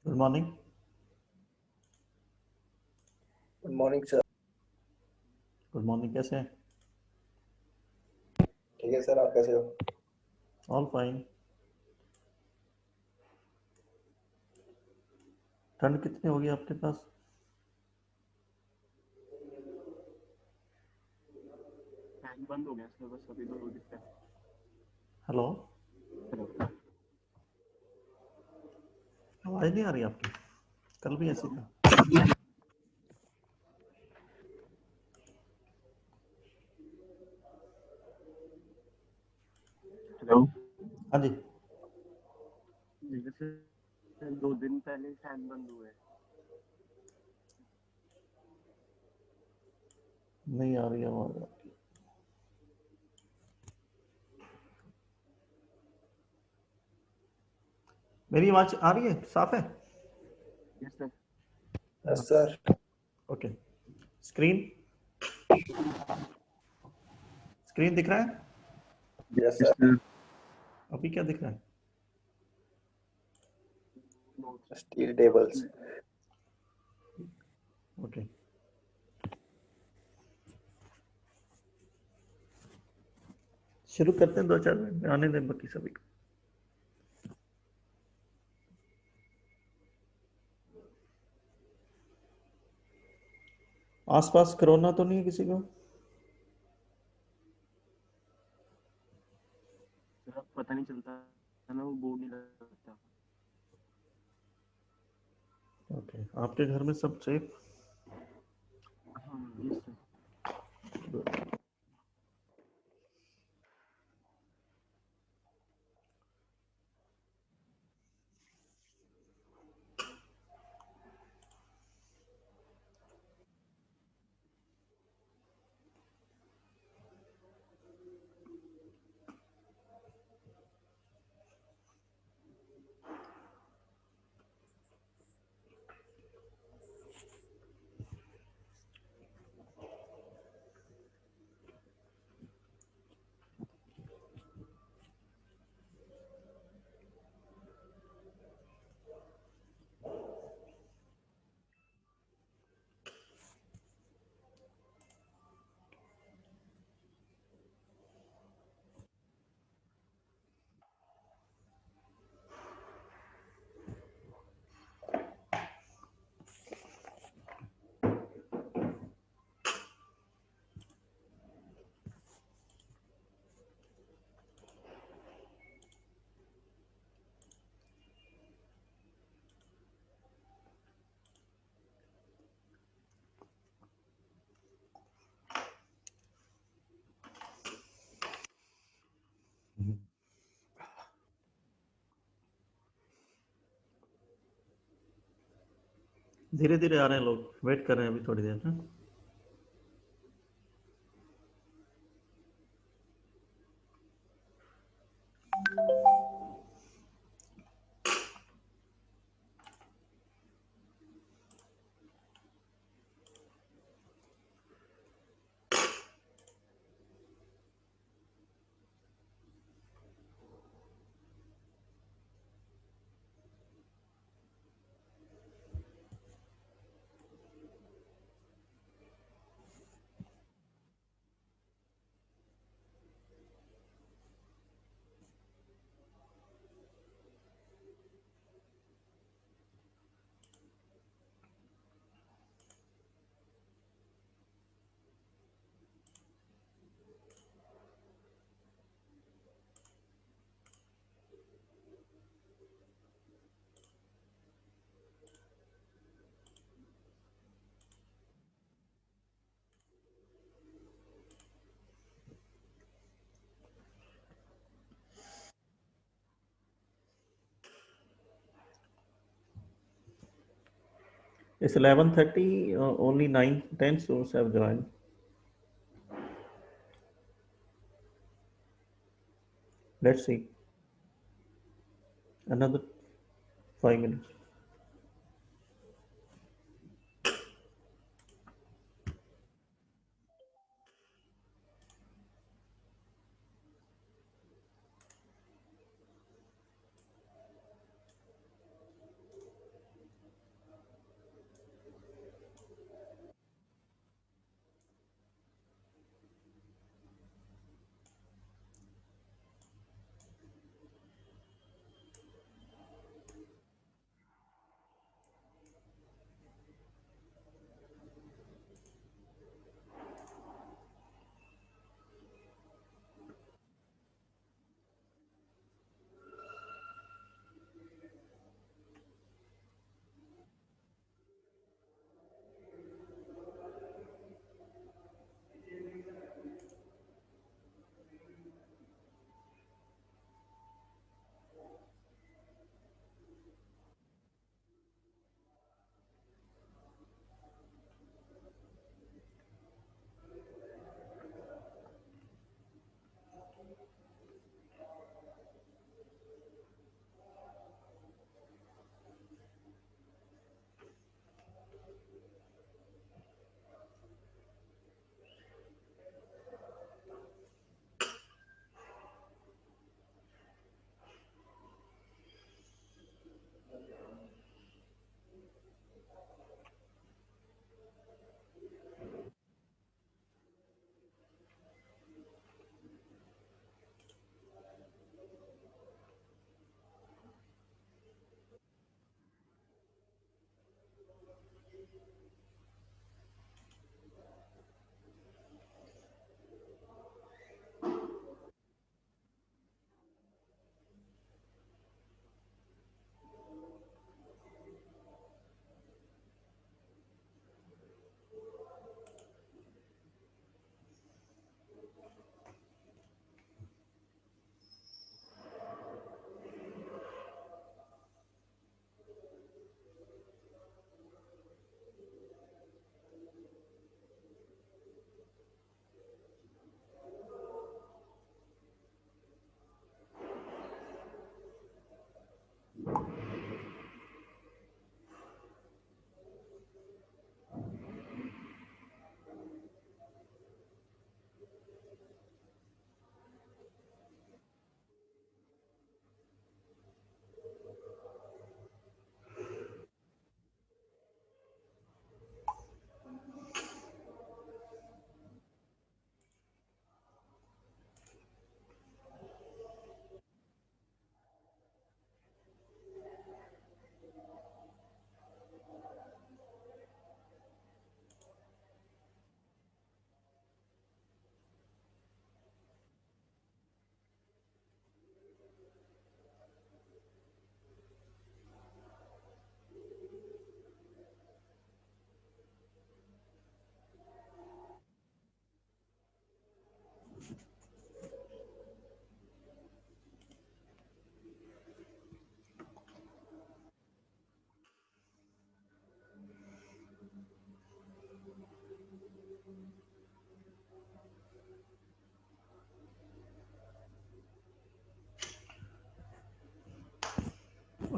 Good morning. Good morning sir. Good morning, कैसे हैं? ठीक है सर, आप कैसे हो? All fine. ठंड कितनी होगी आपके पास? फैन बंद हो गया सर, बस अभी तो दिखता है। हेलो, हेलो, आवाज़ नहीं आ रही आपकी? कल भी ऐसी था। हेलो हाँ जी, जी वैसे 2 दिन पहले फैन बंद हुए। नहीं आ रही आवाज़ आपकी। मेरी आवाज़ आ रही है? साफ है? Yes sir. Yes sir. Okay. Screen screen दिख रहा है? Yes yes sir. सर। अभी क्या दिख रहा है? Steel tables. ओके, शुरू करते हैं। 2-4 मिनट में आने दें बाकी सभी को। आसपास कोरोना तो नहीं है किसी को? सर अब पता नहीं चलता है ना, वो बोर्ड नहीं लगता। ओके, आपके घर में सब सेफ? हाँ यस सर। धीरे धीरे आ रहे हैं लोग, वेट कर रहे हैं अभी थोड़ी देर ना। It's 11:30. Only 9-10 students have joined. Let's see. Another 5 minutes.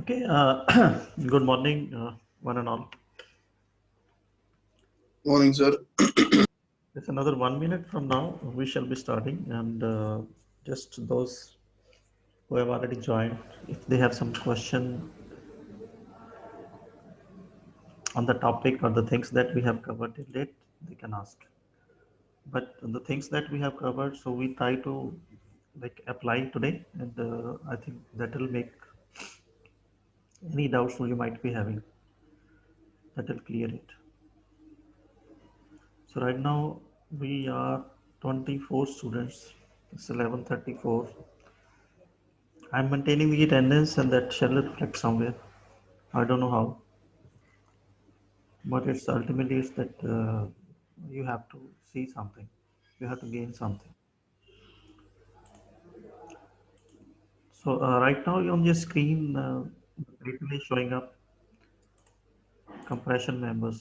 Okay, good morning, one and all. Morning, sir. It's another 1 minute from now, we shall be starting, and just those who have already joined, if they have some question on the topic or the things that we have covered till date, they can ask. But the things that we have covered, so we try to like apply today, and I think that will make any doubts you might be having, that will clear it. So right now we are 24 students. It's 11:34. I'm maintaining the attendance, and that shall reflect somewhere. I don't know how, but it's ultimately it's that you have to see something. You have to gain something. So right now on your screen, briefly showing up compression members,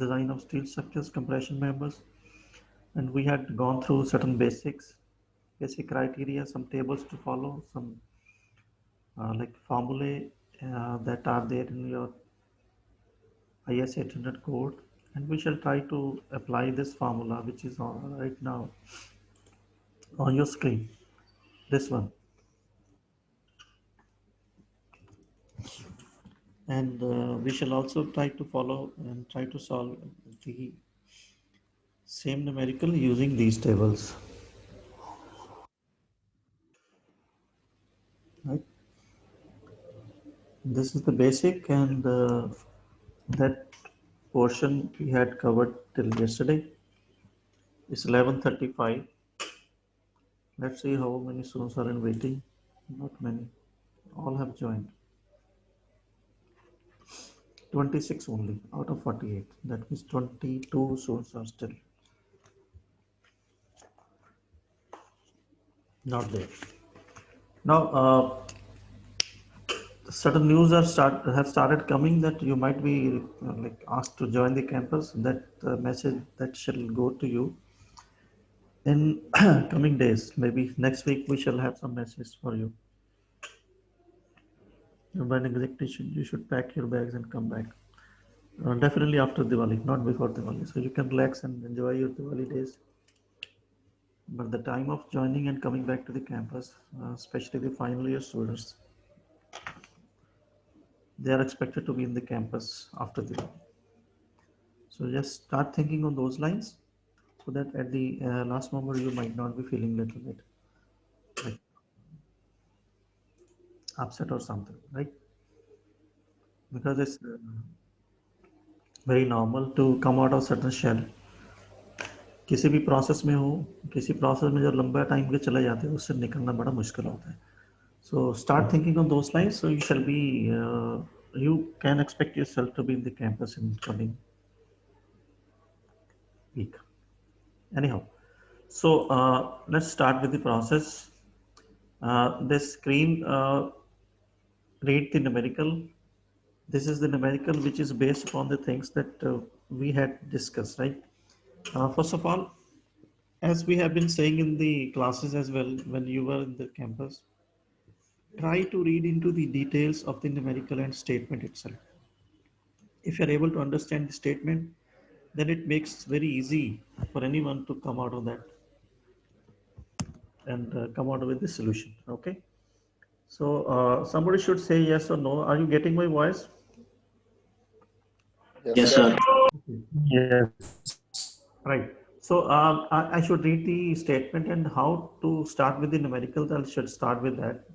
design of steel structures, compression members, and we had gone through certain basic criteria, some tables to follow, some like formulae that are there in your IS 800 code, and we shall try to apply this formula which is on right now on your screen, this one, and we shall also try to follow and try to solve the same numerical using these tables, right? This is the basic, and that portion we had covered till yesterday. It's 11:35. Let's see how many students are in waiting. Not many. All have joined. 26 only out of 48. That means 22 students are still not there. Now, certain news have started coming that you might be like asked to join the campus. That message that shall go to you in coming days. Maybe next week we shall have some messages for you. When exactly you should pack your bags and come back. Definitely after Diwali, not before Diwali. So you can relax and enjoy your Diwali days. But the time of joining and coming back to the campus, especially the final year students, they are expected to be in the campus after Diwali. So just start thinking on those lines, so that at the last moment you might not be feeling a little bit like upset or something, right? Because it's very normal to come out of certain shell. किसी भी process में हो, किसी process में जब लंबा time के चले जाते हैं उससे निकलना बड़ा मुश्किल होता है. So start thinking on those lines. So you shall be, you can expect yourself to be in the campus in coming week. Anyhow, so let's start with the process. This screen, read the numerical. This is the numerical which is based upon the things that we had discussed, right? First of all, as we have been saying in the classes as well, when you were in the campus, try to read into the details of the numerical and statement itself. If you're able to understand the statement, then it makes very easy for anyone to come out of that and come out with the solution. Okay. So somebody should say yes or no. Are you getting my voice? Yes, sir. Yes. Right. So I should read the statement and how to start with the numerical. I should start with that.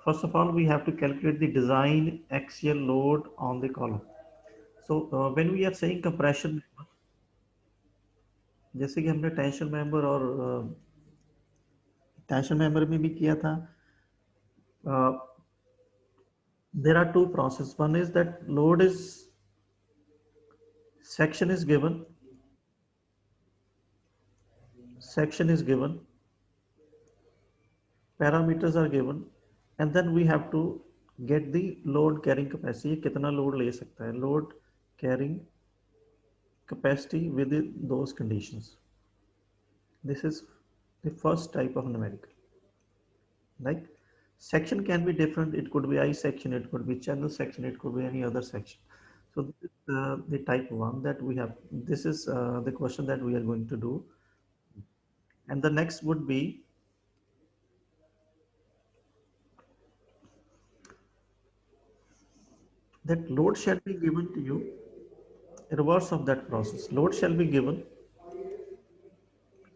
First of all, we have to calculate the design axial load on the column. So when we are saying compression, जैसे कि हमने tension member और tension member में भी किया था, there are two processes. One is that load is section is given, parameters are given, and then we have to get the load carrying capacity. कितना load ले सकता है, load carrying capacity within those conditions. This is the first type of numerical, right? Section can be different. It could be I section, it could be channel section, it could be any other section. So this is the type 1 that we have. This is the question that we are going to do. And the next would be that load shall be given to you. Reverse of that process. Load shall be given,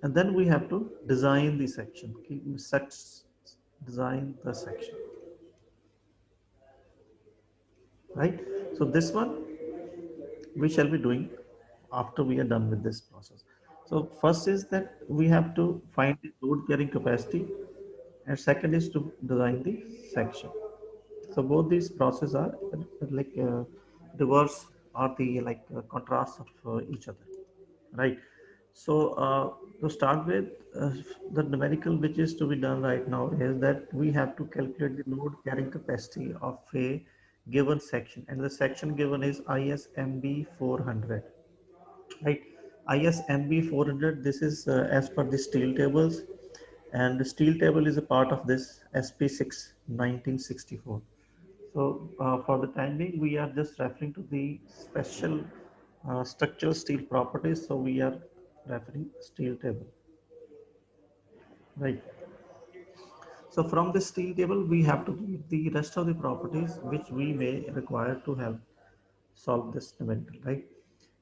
and then we have to design the section. Design the section. Right? So this one we shall be doing after we are done with this process. So first is that we have to find the load carrying capacity, and second is to design the section. So both these processes are like reverse or the contrast of each other, right? So to start with, the numerical which is to be done right now is that we have to calculate the load carrying capacity of a given section, and the section given is ISMB 400, right? ISMB 400. This is as per the steel tables, and the steel table is a part of this SP6 1964. So for the time being, we are just referring to the special structural steel properties. So we are referring steel table, right? So from the steel table, we have to give the rest of the properties which we may require to help solve this numerical, right?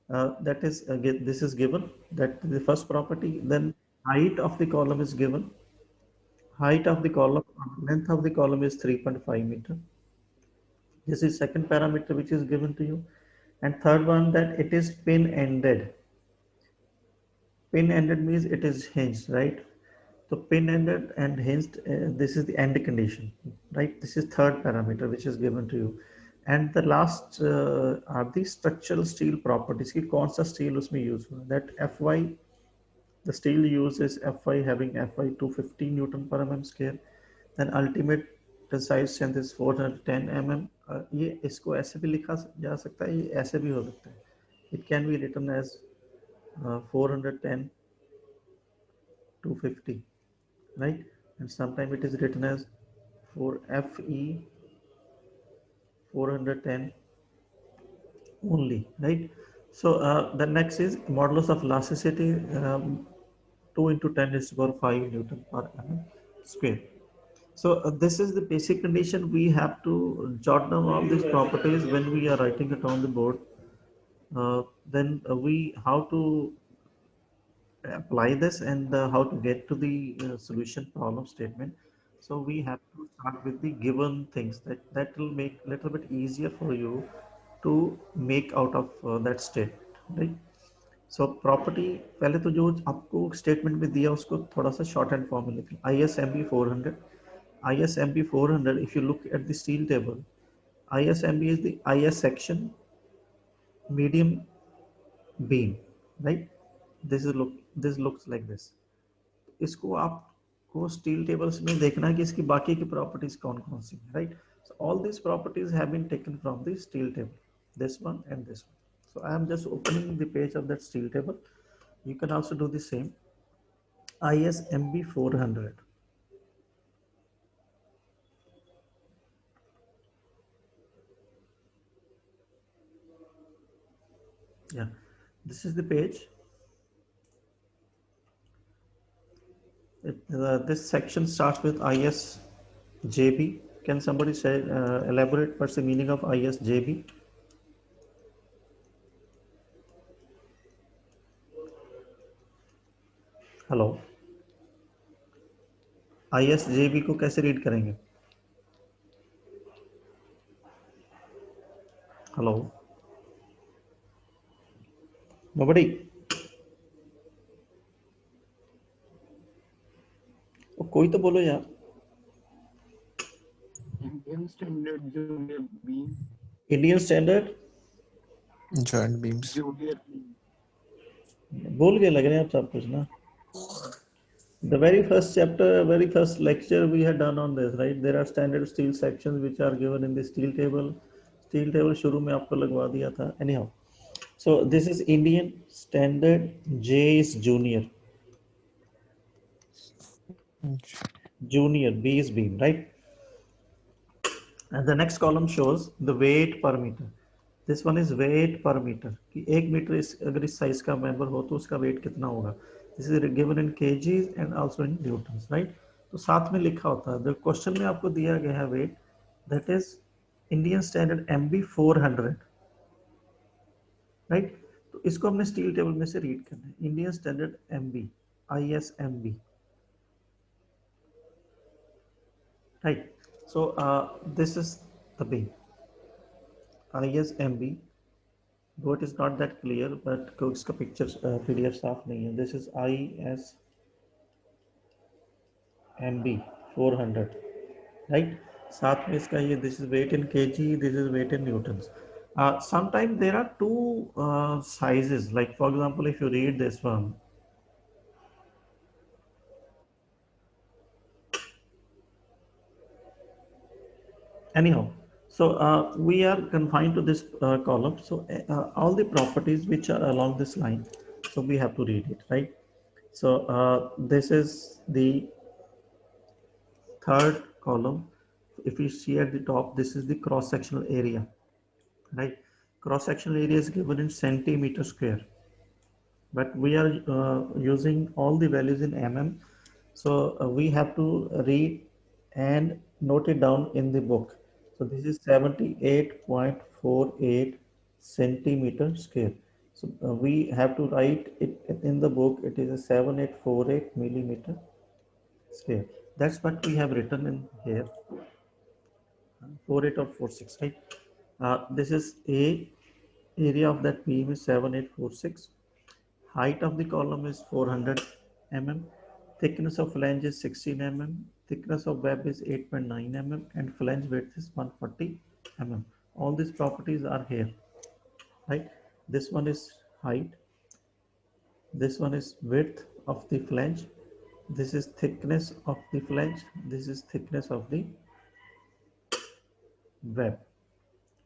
That is this is given, that the first property. Then height of the column is given. Height of the column, length of the column is 3.5 meter. This is second parameter which is given to you. And third one, that it is pin ended. Pin ended means it is hinged, right? So pin ended and hinged, this is the end condition, right? This is third parameter which is given to you. And the last are the structural steel properties कि कौन सा steel उसमें use हुआ, that FY, the steel used is FY, having FY 250 Newton per mm square. Then ultimate tensile strength is 410 mm. ये इसको ऐसे भी लिखा जा सकता है, ये ऐसे भी हो सकता है. It can be written as 410 250, right? And sometimes it is written as for FE 410 only, right? So the next is modulus of elasticity, 2 into 10 is to 5 Newton per mm square. So this is the basic condition. We have to jot down all these properties when we are writing it on the board. Then we how to apply this, and how to get to the solution problem statement. So we have to start with the given things that will make a little bit easier for you to make out of that statement, right? So property, पहले तो जो आपको statement में दिया उसको थोड़ा सा short hand form में लिख लो. ISMB 400. ISMB 400, if you look at the steel table, ISMB is the IS section, medium beam, right? This looks like this. इसको आपको स्टील टेबल्स में देखना है कि इसकी बाकी की प्रॉपर्टीज कौन कौन सी हैं, right? So all these properties have been taken from the steel table, this one and this one. So I am just opening the page of that steel table. You can also do the same. ISMB 400. Yeah, this is the page. This section starts with ISJB. Can somebody say elaborate what's the meaning of ISJB? Hello, ISJB को कैसे read करेंगे? Hello, nobody? कोई तो बोलो यार. Indian Standard Junior Beam. Indian Standard Joint beams. Junior Beam. बोल के लग रहे हैं आप सब कुछ ना. The very first chapter, very first lecture we had done on this, right? There are standard steel sections which are given in the steel table. Steel table शुरू में आपको लगवा दिया था. Anyhow, so this is Indian Standard. J is junior. Junior, B is beam, right? And the next column shows the weight per meter. This one is weight per meter कि 1 metre इस अगर इस साइज का member हो तो उसका wait कितना होगा. This is given in KGs and also in Newton's, right. तो साथ में लिखा होता है, जो क्वेश्चन में आपको दिया गया है weight, that is Indian standard MB 400, right. तो इसको हमने स्टील टेबल में से रीड करना है. Indian standard MB, ISMB, right. So this is the beam, ISMB, though it is not that clear, but इसका picture PDF साफ नहीं है. This is ISMB 400, right. साथ में इसका ये, this is weight in kg, this is weight in newtons. Sometimes there are two sizes, like for example if you read this one, anyhow. So we are confined to this column. So all the properties which are along this line, so we have to read it, right. So this is the third column. If you see at the top, this is the cross sectional area, right. Cross sectional area is given in centimeter square, but we are using all the values in mm. So we have to read and note it down in the book. So this is 78.48 centimeter square. So we have to write it in the book. It is a 7848 millimeter square. That's what we have written in here. 48 or 46, right? This is a area of that beam is 7846. Height of the column is 400 mm. Thickness of flange is 16 mm. Thickness of web is 8.9 mm, and flange width is 140 mm. All these properties are here, right? This one is height. This one is width of the flange. This is thickness of the flange. This is thickness of the web,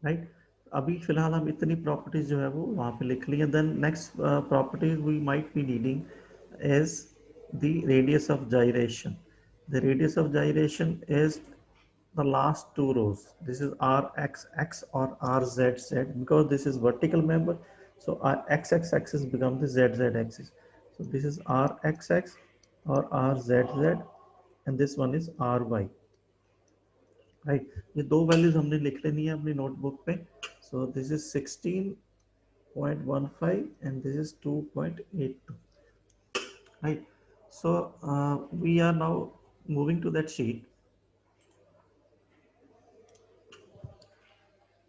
right? अभी फिलहाल हम इतनी properties जो है वो वहाँ पे लिख ली है. Then next properties we might be needing is the radius of gyration. The radius of gyration is the last two rows. This is RXX or RZZ, because this is vertical member. So our XX axis becomes the ZZ axis. So this is RXX or RZZ, and this one is RY. Right. ये दो values हमने लिख लेनी है अपनी notebook पे. So this is 16.15 and this is 2.82. Right. So we are now moving to that sheet.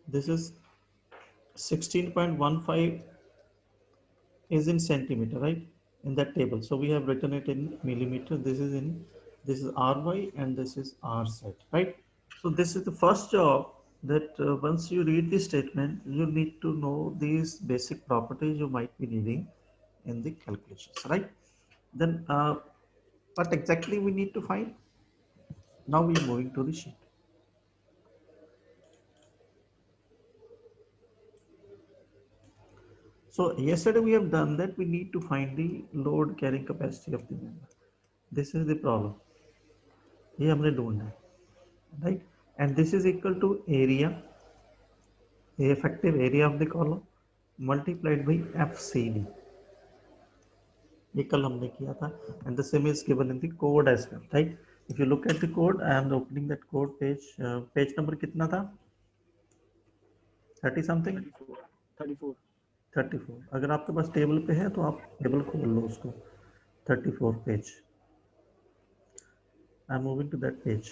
This is 16.15 is in centimeter, right? In that table. So we have written it in millimeter. This is RY and this is RZ, right? So this is the first job that once you read the statement, you need to know these basic properties you might be needing in the calculations, right? Then what exactly we need to find? Now we are moving to the sheet. So yesterday we have done that. We need to find the load carrying capacity of the member. This is the problem. ये हमने ढूंढना है, right? And this is equal to area, the effective area of the column, multiplied by FCD. ये कल हमने किया था, and the same is given in the code as well, right? If you look at the code, I am opening that code page. Page number कितना था? 30 something? 34. 34. अगर आपके पास table पे है तो आप टेबल खोल लो उसको. 34 page. I am moving to that page.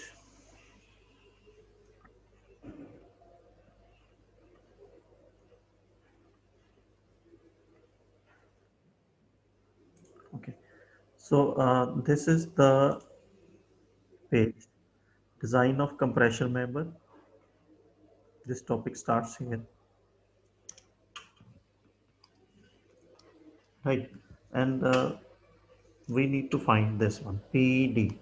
Okay. So this is the page. Design of compression member. This topic starts here. Right. And we need to find this one, PD.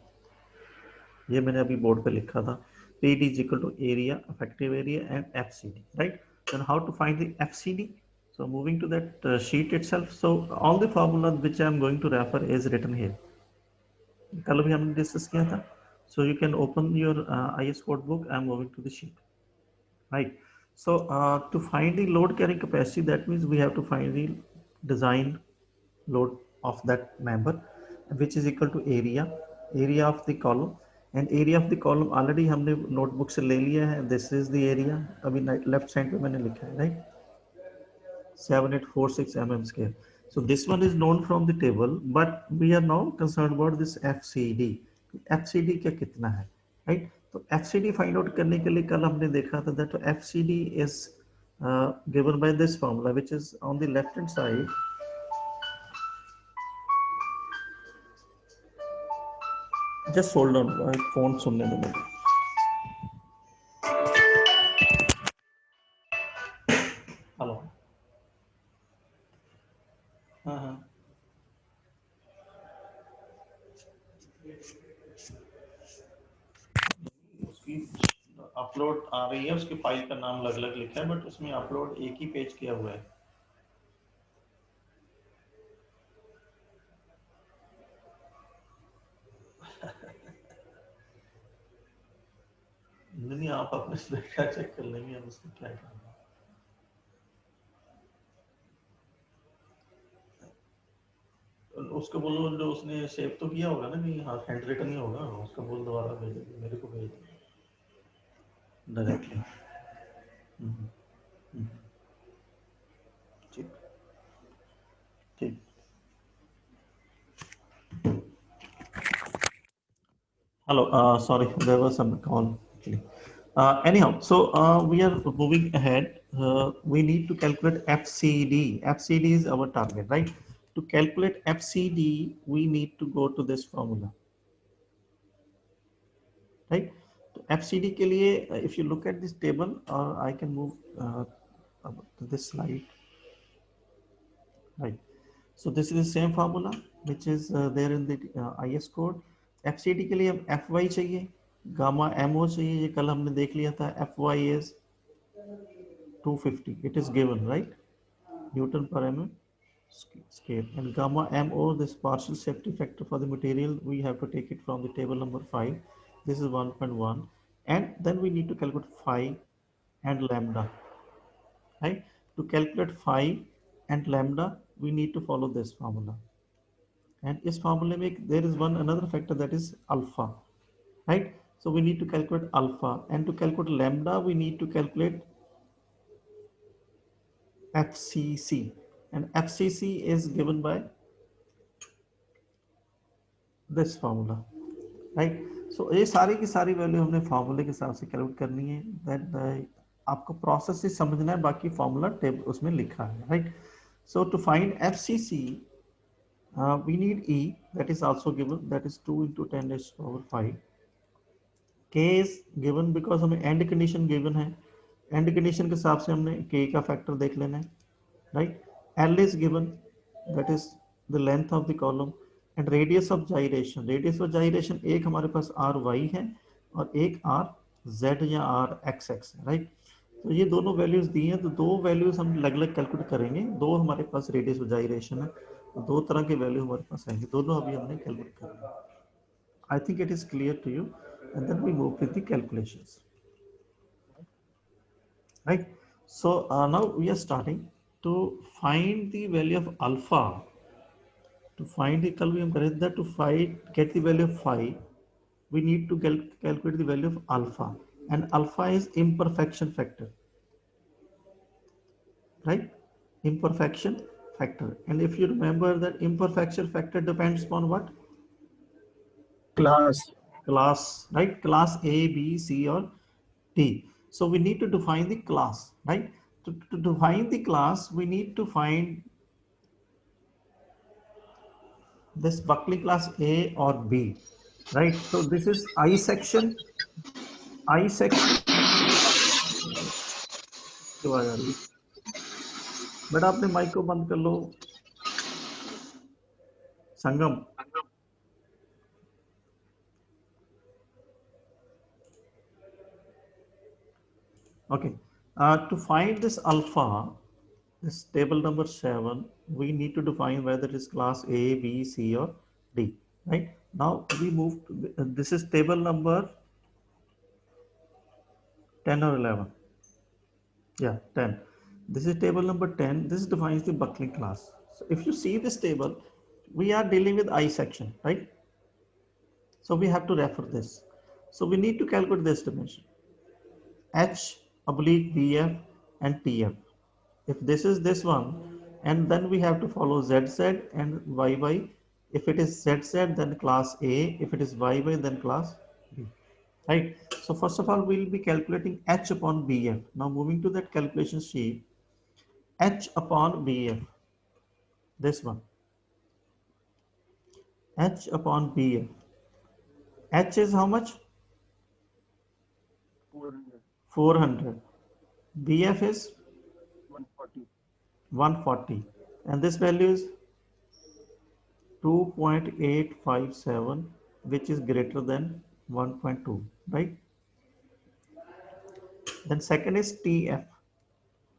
ये मैंने अभी board पे लिखा था. PD is equal to area, effective area, and FCD, right? Then how to find the FCD? So moving to that sheet itself. So all the formulas which I am going to refer is written here. कल भी हमने discuss किया था. So you can open your IS code book. I am moving to the sheet. right? So to find the load carrying capacity, that means we have to find the design load of that member, which is equal to area of the column, and area of the column already हमने notebook से ले लिया है. This is the area, अभी left side पे मैंने लिखा है, right? 7846 mm square. So this one is known from the table, but we are now concerned about this FCD. FCD क्या कितना है, right? तो FCD find out करने के लिए कल हमने देखा था that FCD is given by this formula, which is on the left hand side. Just hold on, phone सुनने दो मुझे. Hello. हाँ हाँ. उसकी अपलोड आ रही है, उसकी फाइल का नाम अलग अलग लिखा है, बट उसमें अपलोड एक ही पेज किया हुआ है. नहीं, आप अपने से क्या चेक कर लेंगे, हम उसमें क्या करना. उसको बोलो, जो उसने सेव तो किया होगा ना, कि हाँ हैंड रिटन ही होगा, उसको बोल दोबारा भेज, मेरे को भेज डायरेक्टली. ठीक ठीक. Hello, sorry, there was some call actually. Anyhow, so we are moving ahead. We need to calculate FCD. FCD is our target, right? To calculate FCD, we need to go to this formula, right? तो FCD के लिए, if you look at this table, I can move to this slide, right? So this is the same formula which is there in the IS code. FCD के लिए हम FY चाहिए, gamma MO चाहिए, ये कल हमने देख लिया था. FY is 250. It is given, right? Newton per mm scale. And gamma MO, this partial safety factor for the material, we have to take it from the table number 5. This is 1.1. And then we need to calculate phi and lambda, right? To calculate phi and lambda, we need to follow this formula. And this formula there is another factor, that is alpha, right? So we need to calculate alpha, and to calculate lambda, we need to calculate FCC, and FCC is given by this formula, right? So ये सारी की सारी value हमने फॉर्मूले के हिसाब से calculate करनी है. दैट आपको प्रोसेस ही समझना है, बाकी फॉर्मूला टेबल उसमें लिखा है, right? So to find FCC, we need E, that is also given, that is 2 into 10 raised to power 5. K is given because हमें एंड कंडीशन गिवन है. एंड कंडीशन के हिसाब से हमने K का फैक्टर देख लेना है, right? L is given, that is the length of the column, and radius of gyration. Radius of gyration एक हमारे पास RY है और एक RZ या RXX है, राइट? तो ये दोनों वैल्यूज दी हैं, तो दो वैल्यूज हम अलग अलग कैलकुलेट करेंगे. दो हमारे पास रेडियस ऑफ gyration है, तो दो तरह के वैल्यू हमारे पास आएंगे, दोनों अभी हमने कैलकुलेट करना है. I think it is clear to you, and then we move with the calculations, right? So now we are starting to find the value of alpha. To find the कल भी हम करें that to find get the value of phi, we need to calculate the value of alpha, and alpha is imperfection factor, right? Imperfection factor. And if you remember that imperfection factor depends upon what? Class. Class, right? Class A, B, C or D. So we need to define the class, right? To define the class, we need to find this buckling class A or B, right? So this is I section. I section. बेटा अपने mic को बंद कर लो. संगम. Okay. To find this alpha, this table number 7, we need to define whether it is class A, B, C or D, right? Now we move to this is table number 10 or 11. Yeah, 10. This is table number 10. This defines the buckling class. So if you see this table, we are dealing with I section, right? So we have to refer this. So we need to calculate this dimension. H oblique VF and TF. If this is this one, and then we have to follow ZZ and YY. If it is ZZ, then class A. If it is YY, then class B. Right. So first of all, we'll be calculating H upon BF. Now moving to that calculation sheet, H upon BF. This one. H upon BF. H is how much? 400, 400. BF is 140, 140. And this value is 2.857, which is greater than 1.2, right? Then second is TF.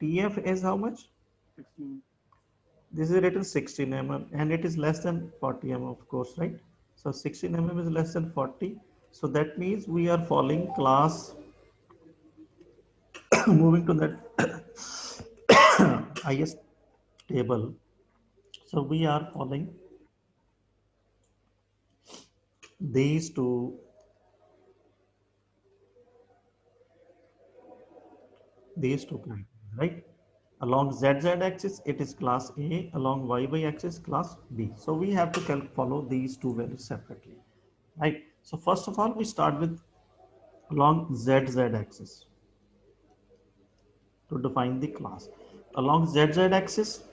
TF is how much? 16, This is written 16 mm and it is less than 40 mm, of course, right? So 16 mm is less than 40. So that means we are following class, moving to that IS table. So we are following these two points, right? Along ZZ axis, it is class A. Along YY axis, class B. So we have to follow these two values separately, right? So first of all, we start with along ZZ axis to define the class. Along ZZ axis,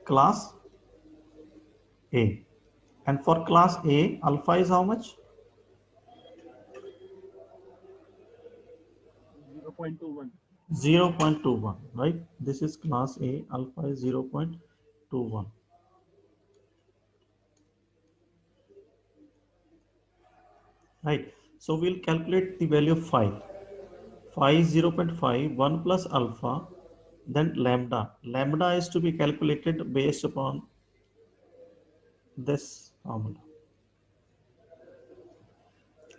class A. And for class A, alpha is how much? 0.21. 0.21, right? This is class A, alpha is 0.21. Right. So we'll calculate the value of phi. Phi is 0.5, 1 plus alpha, then lambda. Lambda is to be calculated based upon this formula.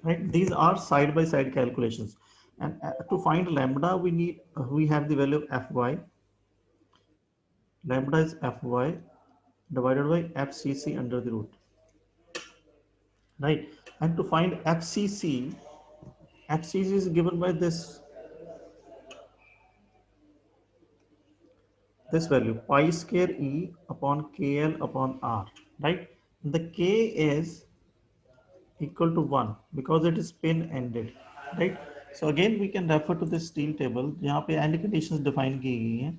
Right? These are side by side calculations. And to find lambda, we have the value of Fy. Lambda is Fy divided by FCC under the root. Right? And to find FCC, FCC is given by this value, pi square E upon KL upon R, right? The K is equal to 1 because it is pin ended, right? So again we can refer to this steel table जहाँ पे end conditions define की गई हैं,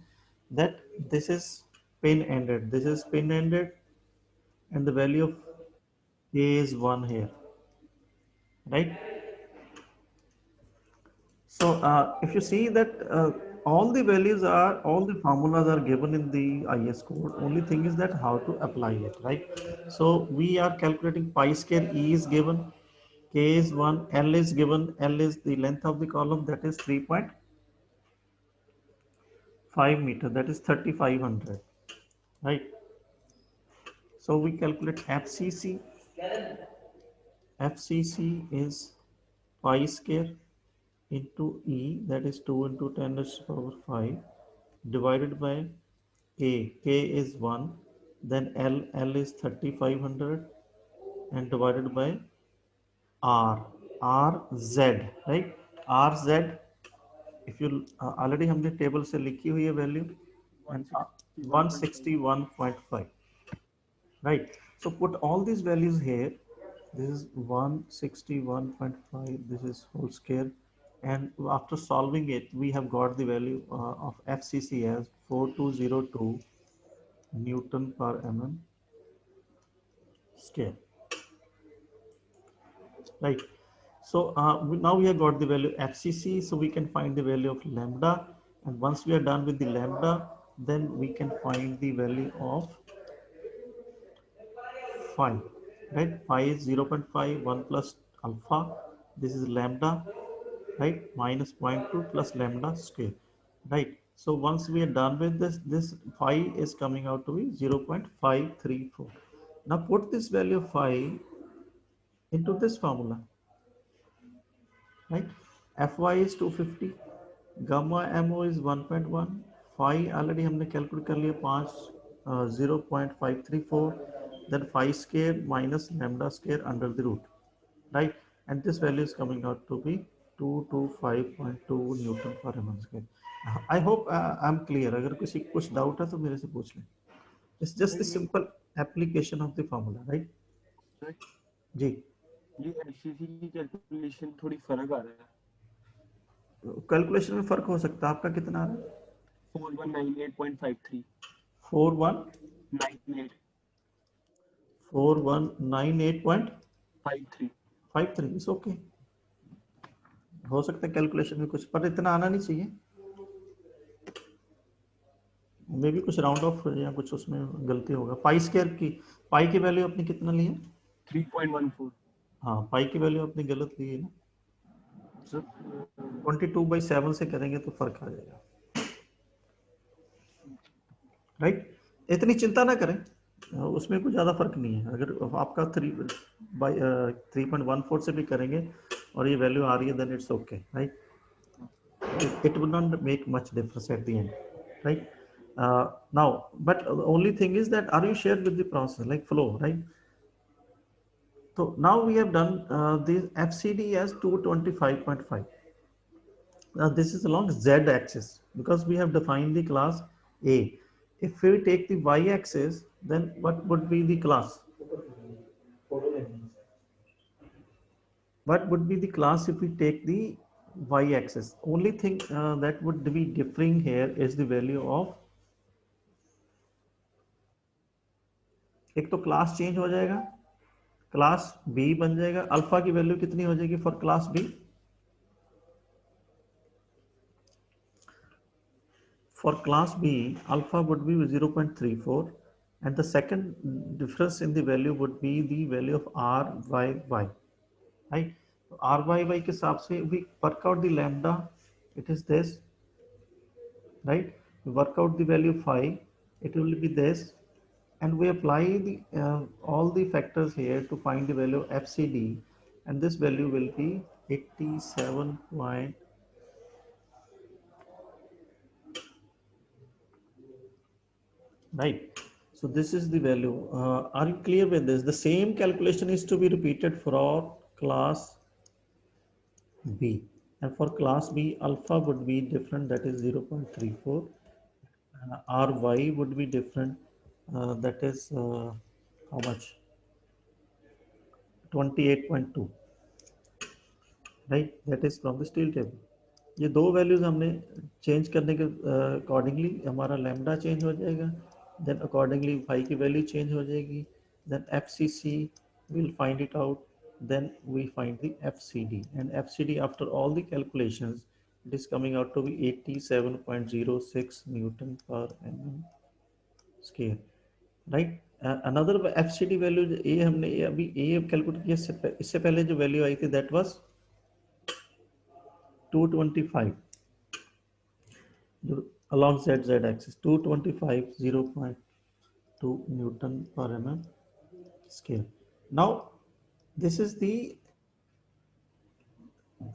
that this is pin ended, this is pin ended, and the value of K is 1 here, right? So if you see that all the formulas are given in the IS code. Only thing is that how to apply it, right? So we are calculating pi square E is given, K is 1, L is given, L is the length of the column, that is 3.5 meter, that is 3500, right? So we calculate FCC. FCC is pi square into E, that is 2 into 10 to the power 5, divided by K is 1, then L is 3500, and divided by RZ, right? RZ, if you already हमने table से लिखी हुई है value, and 161.5. 161.5, right? So put all these values here. This is 161.5, this is whole square, and after solving it we have got the value of FCC as 4202 Newton per mm square, right? So now we have got the value FCC, so we can find the value of lambda, and once we are done with the lambda, then we can find the value of phi, right? Phi is 0.5, 1 plus alpha, this is lambda, right? Minus 0.2 plus lambda square, right? So once we are done with this phi is coming out to be 0.534. Now put this value of phi into this formula, right? Fy is 250, gamma MO is 1.1, phi already हमने calculate कर लिया 0.534, then phi square minus lambda square under the root, right? And this value is coming out to be 225.2 Newton per mm square. I hope I'm clear. अगर किसी कुछ doubt है तो मेरे से पूछ लें. It's just the simple application of the formula, right? Sir ji. ये एफसीसी की कैलकुलेशन थोड़ी फर्क आ रहा है. कैलकुलेशन में फर्क हो सकता है. आपका कितना आ रहा है? 4198.53. 4198. 4198.53. 53. It's okay. हो सकता है कैलकुलेशन में कुछ, पर इतना आना नहीं चाहिए. मे भी कुछ राउंड ऑफ या कुछ उसमें गलती होगा. पाई स्क्वायर की पाई की वैल्यू अपनी कितना ली है? 3.14. हाँ, पाई की वैल्यू अपनी गलत ली है ना. सर 22/7 से करेंगे तो फर्क आ जाएगा, राइट? इतनी चिंता ना करें, उसमें कुछ ज़्यादा फर्क नहीं है. अगर आपका 3.14 से भी करेंगे और ये वैल्यू आ रही है, then it's okay, right? It would not make much difference at the end, right? Now, but the only thing is that are you shared with the process like flow, right? So now we have done the FCD as 225.5. Now this is along Z axis because we have defined the class A. If we take the Y axis, then what would be the class? What would be the class if we take the Y axis? Only thing that would be differing here is the value of, एक तो class change हो जाएगा, class B बन जाएगा. Alpha की value कितनी हो जाएगी for class B? For class B, alpha would be 0.34, and the second difference in the value would be the value of RYY, right? So RYY के हिसाब से we work out the lambda, it is this, right? We work out the value phi, it will be this, and we apply the all the factors here to find the value of FCD, and this value will be 87. Right. So this is the value. Are you clear with this? The same calculation is to be repeated for class B. And for class B, alpha would be different, that is 0.34. RY would be different, that is how much? 28.2. Right? That is from the steel table. ये दो values हमने change करने के accordingly हमारा lambda change हो जाएगा, then accordingly phi की value change हो जाएगी, then FCC will find it out, then we find the FCD, and FCD after all the calculations it is coming out to be 87.06 newton per mm square, right? Another FCD value ए हमने अभी ए calculate किया, इससे पहले जो value आई थी that was 225 along z axis, 225 0.2 Newton per mm scale. Now this is the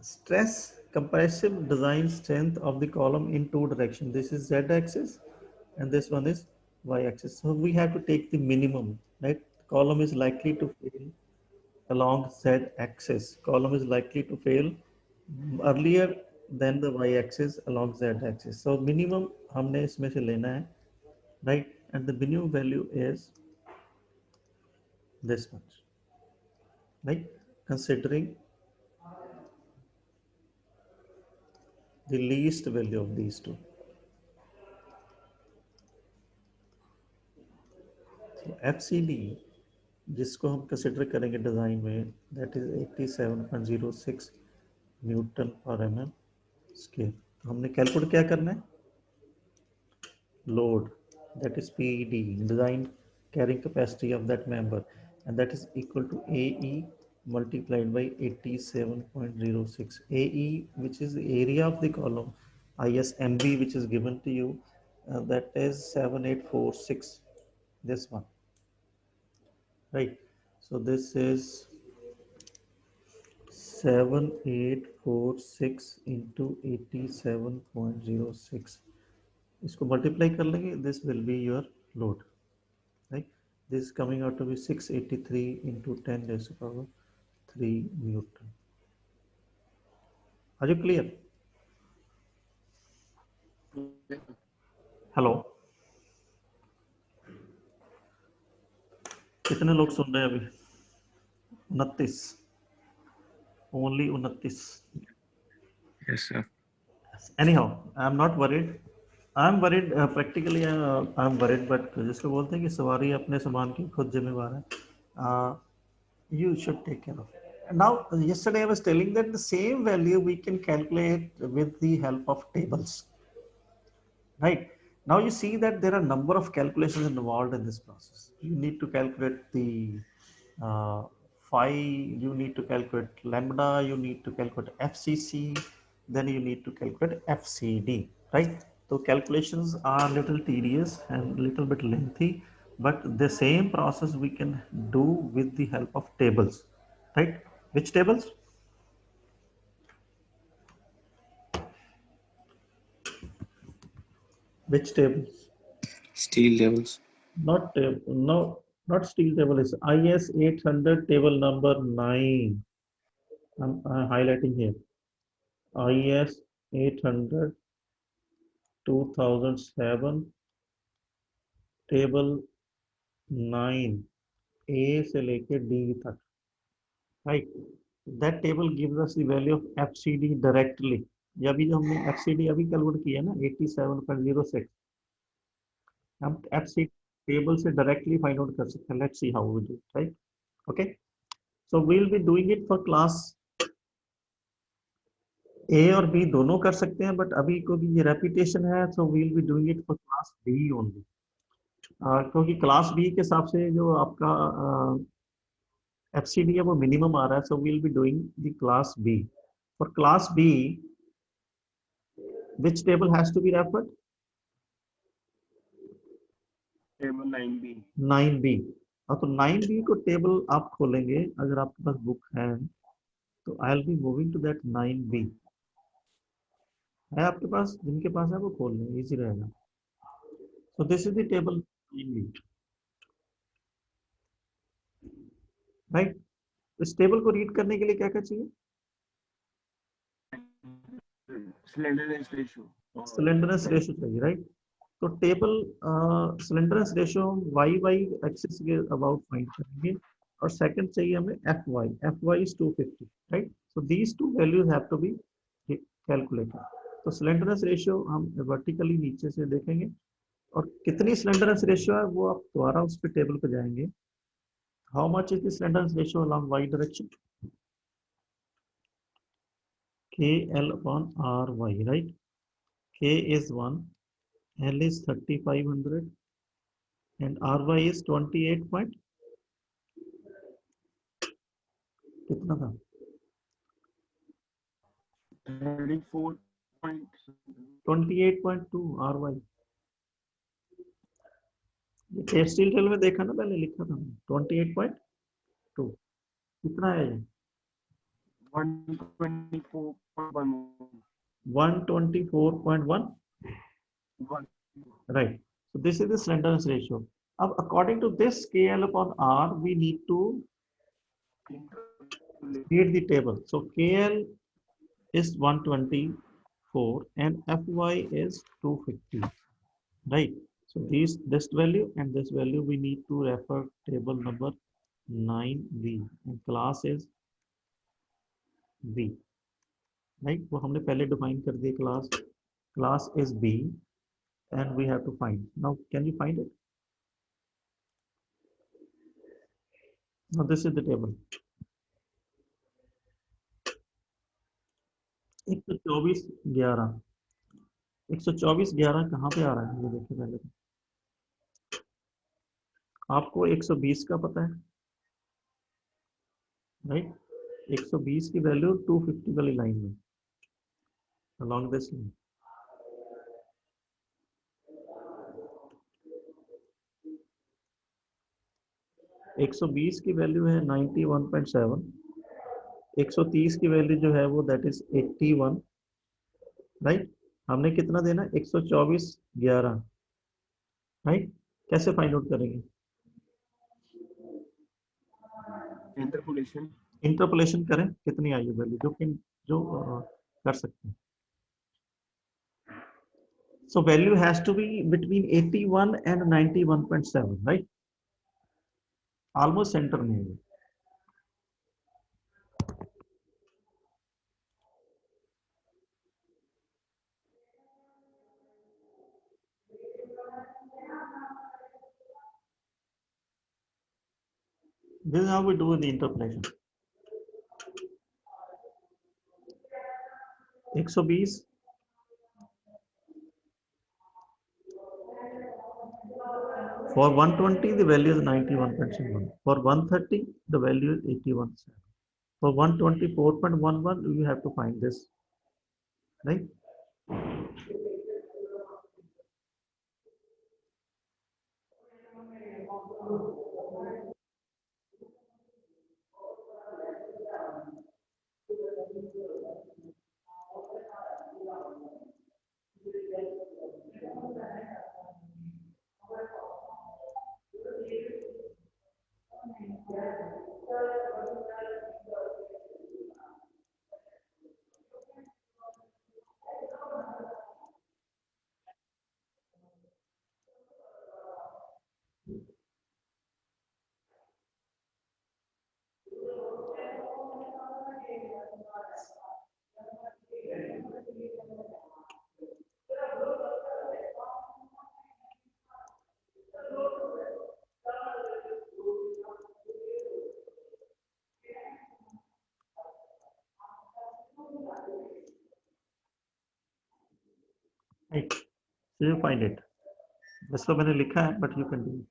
stress compressive design strength of the column in two directions. This is z axis and this one is y axis. So we have to take the minimum, right? The column is likely to fail along z axis. Column is likely to fail earlier than the y axis along z axis. So minimum हमने इसमें से लेना है, right? And the minimum value is this much, right? Considering the least value of these two. So FCD जिसको हम consider करेंगे design में, that is 87.06 newton per mm square. तो हमने कैलकुलेट क्या करना है? Load, that is PED, design carrying capacity of that member, and that is equal to AE multiplied by 87.06. AE, which is the area of the column, ISMB, which is given to you, that is 7846, this one, right? So this is 7846 into 87.06, इसको multiply कर लेंगे, this will be your load, right. This coming out to be 683 into 10 raised to power 3 newton. Are you clear? Hello, कितने लोग सुन रहे हैं अभी? 29, only 29. Yes, sir. Anyhow, I'm not worried. I'm worried, practically I'm worried, but जिसको बोलते हैं कि सवारी अपने सामान की खुद जिम्मेवार है. You should take care of it. Now, yesterday I was telling that the same value we can calculate with the help of tables. Right. Now you see that there are a number of calculations involved in this process. You need to calculate the phi, you need to calculate lambda, you need to calculate FCC, then you need to calculate FCD, right? So calculations are a little tedious and a little bit lengthy, but the same process we can do with the help of tables, right? Which tables? Which tables? Steel levels. Not no, not steel table, is IS 800 table number 9. I'm highlighting here. IS 800 2007 table 9 A से लेके D तक, right? That table gives us the value of FCD directly. ये अभी जो हमने FCD अभी calculate किया ना 87.06, हम FCD टेबल से डायरेक्टली फाइंड आउट कर सकते हैं. Let's see how we do, right? Okay, so we will be doing it for class A और बी दोनों कर सकते हैं, बट अभी क्योंकि ये रेपिटेशन है, so we will be doing it for class B only. क्योंकि क्लास बी के हिसाब से जो आपका एफसीडी है वो मिनिमम आ रहा है, so we will be doing the class B. For class B which table has to be referred? Table 9B. 9b. तो 9b को टेबल आप खोलेंगे अगर आपके पास बुक है तो I will be moving to that 9b. है आपके पास? जिनके पास है वो खोल लें, इजी रहेगा. So this is the table 9b, right? इस टेबल को रीड करने के लिए क्या क्या चाहिए? Slenderness ratio. स्लेंडरनेस रेशियो चाहिए, राइट? तो table slenderness ratio Y Y axis के अबाउट फाइंड करेंगे, और सेकंड चाहिए हमें F Y is 250, right? So these two values have to be calculated. तो स्लेंडरनेस रेशियो हम वर्टिकली नीचे से देखेंगे, और कितनी स्लेंडरनेस रेशियो है वो आप दोबारा उस पे टेबल पे जाएंगे. How much is the slenderness ratio along Y direction? KL upon RY, right? K is 1, L is 3500, and RY is 28 point कितना था? 28.2 RY. ये स्टील टेल में देखा ना, पहले लिखा था 28.2. कितना है ये? 124.1. 124.1, right? So this is the slenderness ratio. अब according to this KL upon R, we need to read the table. So KL is 124 and FY is 250, right? So this value and this value we need to refer table number 9B, and class is B, right? वो हमने पहले define कर दिया class is B, and we have to find. Now can you find it? Now this is the table. 124.11 124.11 कहाँ पे आ रहा है ये देखिए. पहले तो आपको 120 का पता है, राइट? 120 की वैल्यू 250 वाली लाइन में along this line. एक 120 की वैल्यू है 91.7, 130 की वैल्यू जो है वो दैट इज 81, राइट। हमने कितना देना, 124/11, राइट। कैसे फाइंड आउट करेंगे? इंटरपोलेशन। इंटरपोलेशन करें, कितनी आई है वैल्यू जो कर सकते हैं। So value has to be between 81 and 91.7, right? Almost center में है। This is how we do the interpolation. 120 for 120 the value is 91.7. For 130 the value is 81. For 124.11 you have to find this, right? Right. So you find it. बस तो मैंने लिखा है, but you can do it.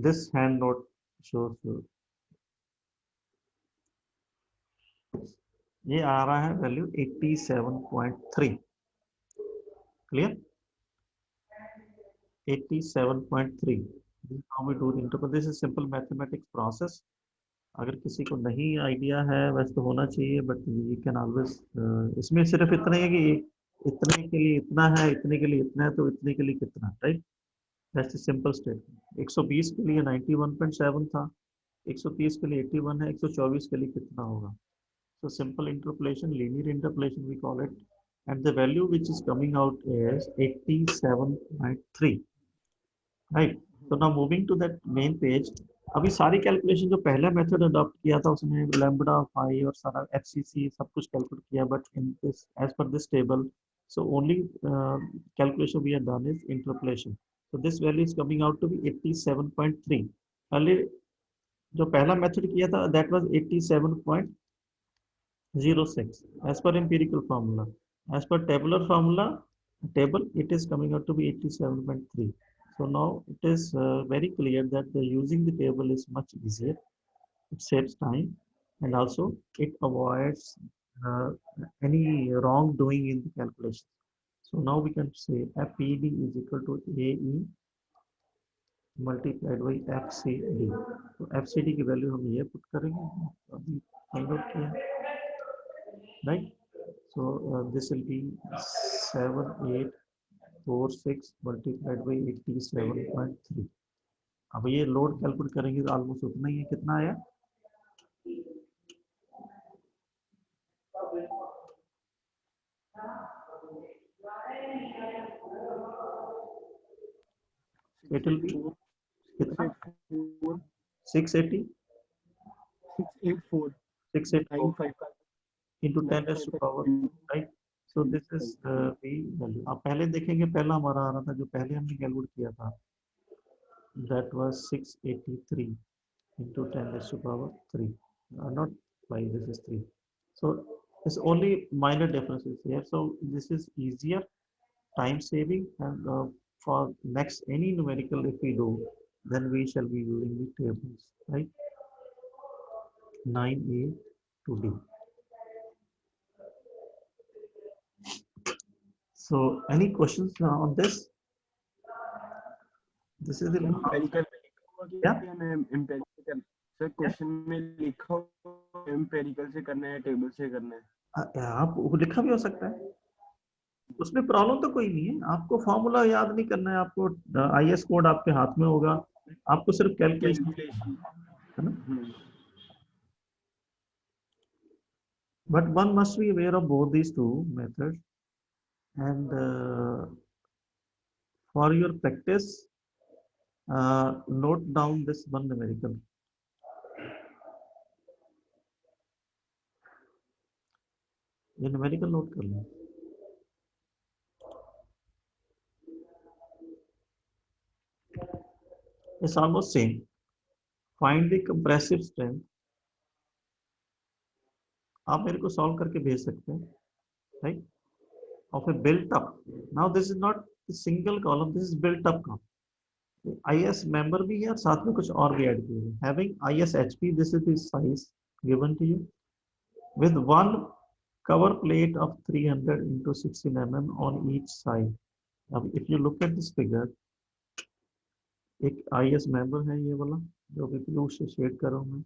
This hand note shows you. ये आ रहा है value 87.3, clear? 87.3. This is how we do the interpol. This is simple mathematics process. अगर किसी को नहीं आइडिया है, वैसे तो होना चाहिए, बट यू कैन ऑलवेज, इसमें सिर्फ इतना ही है कि इतने के लिए इतना है, इतने के लिए इतना है, तो इतने के लिए कितना, right? That's a simple statement. 120 के लिए 91.7 था, 130 के लिए 81 है, 124 के लिए कितना होगा? So simple interpolation, linear interpolation we call it, and the value which is coming out is 87.3, right? So now moving to that main page. अभी सारी कैलकुलेशन जो पहला मेथड अडॉप्ट किया था उसमें लैम्बडा, फाई और सारा एफसीसी सब कुछ कैलकुलेट किया, बट इन दिस एज पर this table, so only calculation we have done is interpolation. So this value is coming out to be 87.3. पहले जो पहला मेथड किया था that was 87.06 as per empirical formula. As per tabular formula table, it is coming out to be 87.3. So now it is very clear that the using the table is much easier. It saves time and also it avoids any wrongdoing in the calculation. So now we can say FPD is equal to AE multiplied by FCD. तो FCD की value हम ये put करेंगे, अभी find out किया, right? So this will be 7846 multiplied by 87.3. अब ये load calculate करेंगे तो ऑलमोस्ट उतना ही है, कितना आया? It will be कितना? 680 684 into 10 raised to power, right? So this is the value. अब पहले देखेंगे, पहला हमारा आ रहा था जो पहले हमने कैलकुलेट किया था, that was 683 into 10 raised to power 3, not 5, this is 3. So it's only minor differences here. So this is easier, time saving, and for next any numerical if we do, then we shall be using the tables, right? 9A to D. So any questions on this? This is the empirical yeah, sir question में लिखा empirical से करना है table से करना है। आप वो लिखा भी हो सकता है, उसमें प्रॉब्लम तो कोई नहीं है। आपको फॉर्मूला याद नहीं करना है, आपको आईएस कोड आपके हाथ में होगा, आपको सिर्फ कैलकुलेशन कैलकुलेशन। है ना। But one must be aware of both these two methods, and for your practice, note down this one numerical. ये numerical note कर लो. It's almost same. Find the compressive strength. आप मेरे को solve करके भेज सकते हैं, right? Of a built up. Now this is not a single column. This is built up column. IS member भी है और साथ में कुछ और भी ऐड किए हैं. Having ISHP, this is the size given to you with one cover plate of 300 into 16 mm on each side. Now, if you look at this figure, एक IS member है ये वाला जो कि ब्लू से शेड कर रहा हूँ मैं,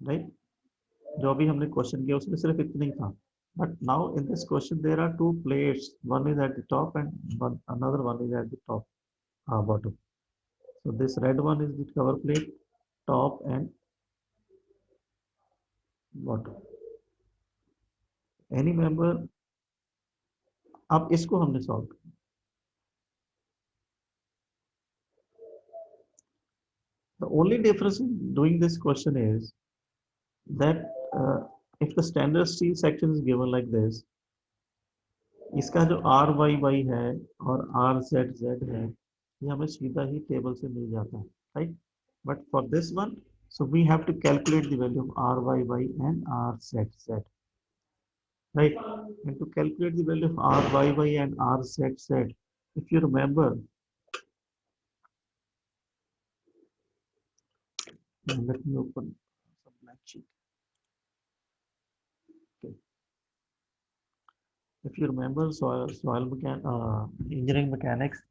राइट? जो अभी हमने क्वेश्चन किया उसमें सिर्फ इतना ही था. But now in this question there are two plates. One is at the top and another one is at the top, bottom. So this red one is the cover plate, top and bottom. Any member, अब इसको हमने solve किया. The only difference in doing this question is that if the standard steel section is given like this, इसका जो are Y Y है और R Z Z है ये हमें सीधा ही टेबल से मिल जाता है, right? But for this one, so we have to calculate the value of r y y and r z z, right? And to calculate the value of r y y and r z z, if you remember, let me open some black sheet. Okay. If you remember engineering mechanics,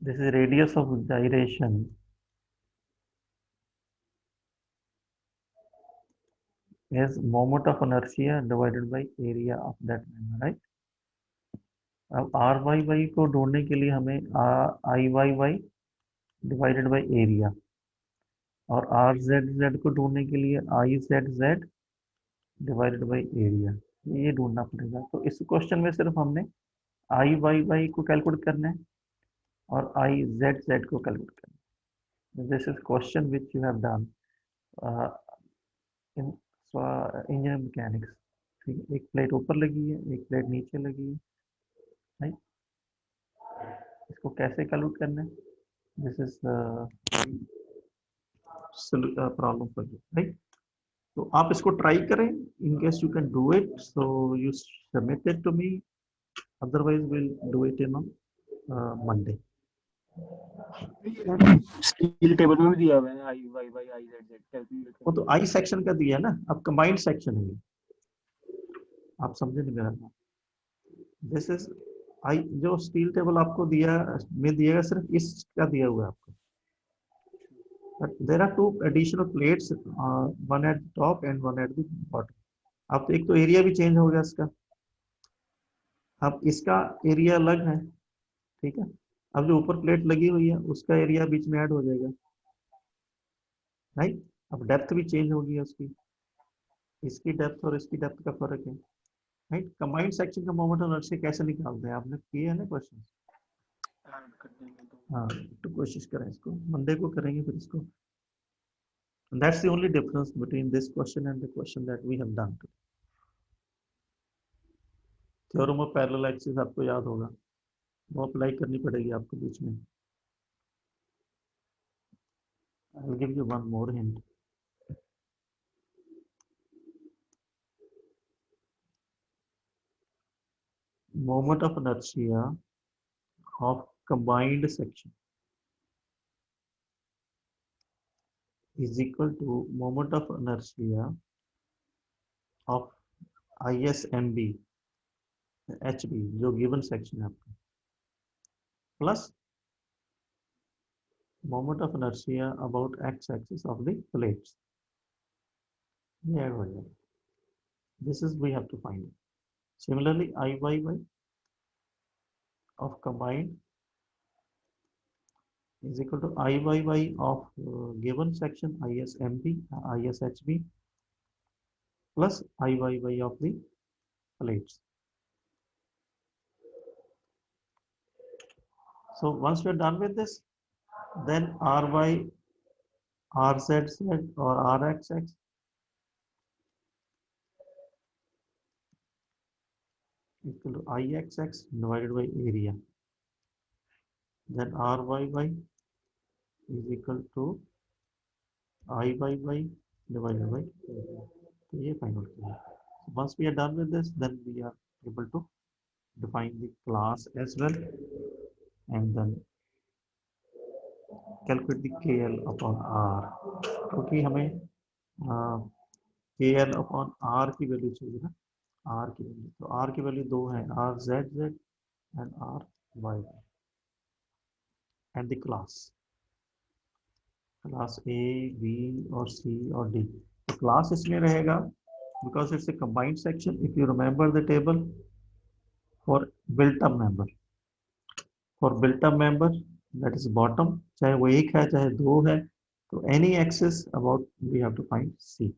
this is radius of gyration is moment of inertia divided by area of that member, right? अब R Y Y को ढूंढने के लिए हमें I Y Y divided by area और R Z Z को ढूंढने के लिए I Z Z divided by area, ये ढूंढना पड़ेगा. तो इस क्वेश्चन में सिर्फ हमने आई वाई वाई को कैलकुलेट करना है और आई जेड जेड को कैलकुलेट करना है. This is question which you have done in engineering mechanics. ठीक है, एक प्लेट ऊपर लगी है, एक प्लेट नीचे लगी है, राइट? इसको कैसे कैलकुलेट करना है? This is problem for you, right? तो आप इसको ट्राई करें. In case you can do it, so you submit it to me, otherwise will do it in Monday. Still table में भी दिया हुआ है I Y Y I Z Z calculate. वो तो आई सेक्शन का दिया है ना, अब कंबाइंड सेक्शन है ये. आप समझे नहीं मेरा बात? दिस इज आई, जो स्टील टेबल आपको दिया में दिएगा सिर्फ इसका दिया हुआ है आपको. But there are two additional plates, one at the top and one at the bottom. अब तो एक तो एरिया भी चेंज हो गया इसका, अब इसका एरिया अलग है, ठीक है? अब जो ऊपर प्लेट लगी हुई है उसका एरिया बीच में ऐड हो जाएगा, राइट? अब डेप्थ भी चेंज होगी उसकी, इसकी डेप्थ और इसकी डेप्थ का फर्क है, राइट? कंबाइंड सेक्शन का मोमेंट ऑफ इनर्शिया कैसे निकालते हैं, आपने किए है ना क्वेश्चन? हाँ, तो कोशिश करें, इसको मंडे को करेंगे फिर इसको. And that's the only difference between this question and the question that we have done today. Theorem of parallel axis आपको याद होगा, वो अप्लाई करनी पड़ेगी आपको बीच में. I'll give you one more hint. Moment of inertia of combined section is equal to moment of inertia of ISMB HB, जो given section है आपका. plus moment of inertia about x-axis of the plates. ये add हो जाएगा. This is we have to find it. Similarly, Iyy of combined is equal to Iyy of given section ISMB, ISHB plus Iyy of the plates. So once we are done with this, then Ry, Rzz or Rxx equal to Ixx divided by area. Then Ryy is equal to Iyy divided by area. तो ये final किया. So once we are done with this, then we are able to define the class as well, and then calculate the KL upon R. क्योंकि हमें KL upon R की value चाहिए ना, R की value. तो R की value दो है, RZZ and RYY, and the class A, B और C और D. तो class इसमें रहेगा because it's a combined section. If you remember the table for built-up member, that is bottom, चाहे वो एक है चाहे दो है, तो any axis about we have to find C.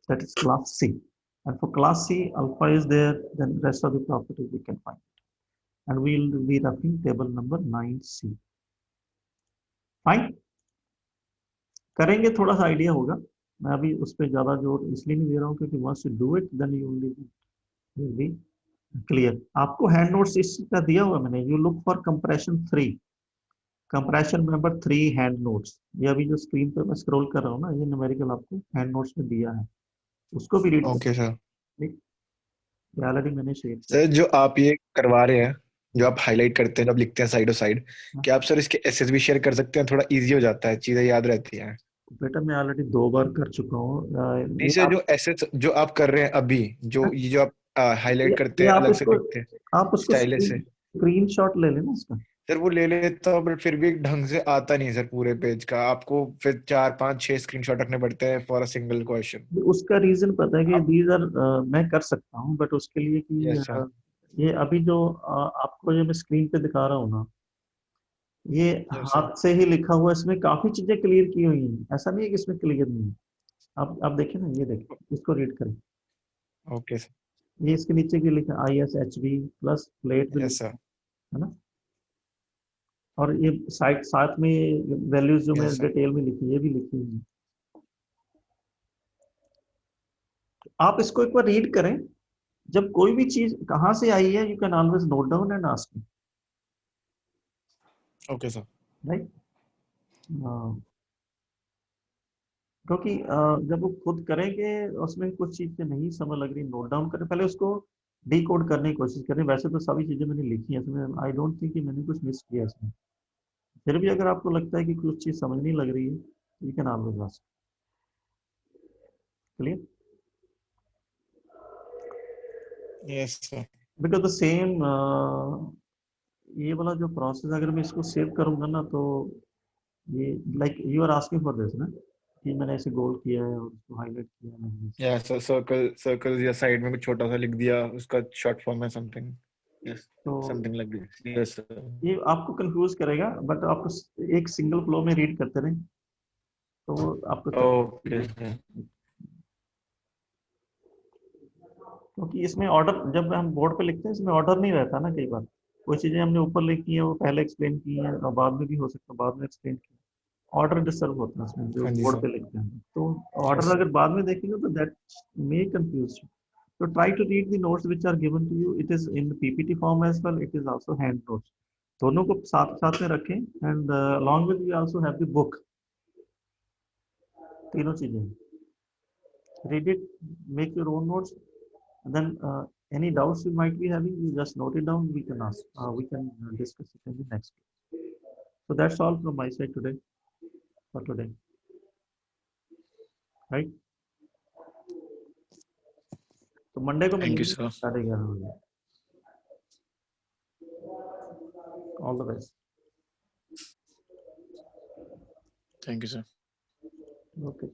That is class C. And for class C, alpha is there, then rest of the properties we can find. And we will be referring table number 9C. Fine. करेंगे थोड़ा सा idea होगा. मैं अभी उस पर ज्यादा जोर इसलिए नहीं दे रहा हूँ क्योंकि once you do it, then you will be clear. आपको हैंड नोट्स इसका दिया हुआ मैंने. You look for compression 3. Compression member 3 hand notes. ये अभी जो स्क्रीन पे मैं स्क्रॉल कर रहा हूँ ना, ये न्यूमेरिकल आपको हैंड नोट्स में दिया है, उसको भी रीड ओके सर. ठीक. ये ऑलरेडी मैंने शेयर किया. सर जो आप ये करवा रहे हैं, जो आप हाईलाइट करते हैं, जब लिखते हैं साइड टू साइड, क्या आप सर इसके एसेस भी शेयर कर सकते हैं? थोड़ा इजी हो जाता है, चीजें याद रहती हैं. बेटा मैं ऑलरेडी 2 बार कर चुका हूँ. नहीं सर, जो एसेस जो आप कर रहे हैं अभी, जो ये जो आप हाईलाइट करते ये हैं, आप अलग से उसको लिखते हैं आप उसको स्टाइलिश से, स्क्रीनशॉट ले लेना इसका. सर वो ले लेता हूँ, बट फिर भी ढंग से आता नहीं है सर पूरे पेज का. आपको फिर 4 5 6 स्क्रीनशॉट रखने पड़ते हैं फॉर अ सिंगल क्वेश्चन. उसका रीजन पता है कि आप दीज आर मैं कर सकता हूँ, बट उसके लिए कि यस सर. ये अभी जो आपको जो मैं स्क्रीन पे दिखा रहा हूँ ना, ये यस सर. हाथ से ही लिखा हुआ है. इसमें काफी चीजें क्लियर की हुई हैं, ऐसा नहीं है कि इसमें क्लियर नहीं है. आप देखें ना, ये देखें, इसको रीड करें. Okay sir. ये इसके नीचे की लिखा ISHB प्लस प्लेट भी यस लिखा सर. है ना. और ये साइड साथ में वैल्यूज जो मैं यस सर. डिटेल में लिखी, ये भी लिखी हुई है. आप इसको एक बार रीड करें. जब कोई भी चीज कहाँ से आई है, you can always note down and ask me. Okay sir. Right. क्योंकि जब वो खुद करेंगे, उसमें कुछ चीजें नहीं समझ लग रही, नोट डाउन करें, पहले उसको डिकोड करने की कोशिश करें. वैसे तो सभी चीजें मैंने लिखी है इसमें, आई डोंट थिंक कि मैंने कुछ मिस किया इसमें. फिर भी अगर आपको लगता है कि कुछ चीज समझ नहीं लग रही है, you can always ask. Clear. Yes sir. Because the same ये वाला जो प्रोसेस, अगर मैं इसको सेव करूंगा ना, तो ये like you are asking for this ना, कि मैंने ऐसे गोल किया है और उसको हाईलाइट किया है मैंने. Yes sir. सर्कल सर्कल या साइड में कुछ छोटा सा लिख दिया, उसका शॉर्ट फॉर्म है समथिंग. यस. तो something like this. Yes sir. ये आपको कंफ्यूज करेगा, बट आप एक सिंगल फ्लो में रीड करते रहें तो वो आपको ओके सर. क्योंकि इसमें ऑर्डर, जब हम बोर्ड पे लिखते हैं इसमें ऑर्डर नहीं रहता ना. कई बार कोई चीजें हमने ऊपर लिखी है, वो पहले एक्सप्लेन की है, और बाद में भी हो सकता है बाद में एक्सप्लेन की. ऑर्डर डिस्टर्ब होता है उसमें जो हाँ जी बोर्ड सर. पे लिखते हैं. तो यस ऑर्डर सर. अगर बाद में देखेंगे तो that may confuse you. So try to read the notes which are given to you. It is in the PPT form as well. It is also hand notes. दोनों को साथ साथ में रखें, and along with we also have the book. तीनों चीजें. Read it, make your own notes, and then any doubts you might be having, you just note it down. We can ask. We can discuss it in the next class. So that's all from my side today. For today, right? तो Monday को thank you मिलेंगे sir. 11:30 बजे. All the best. Thank you sir. Okay.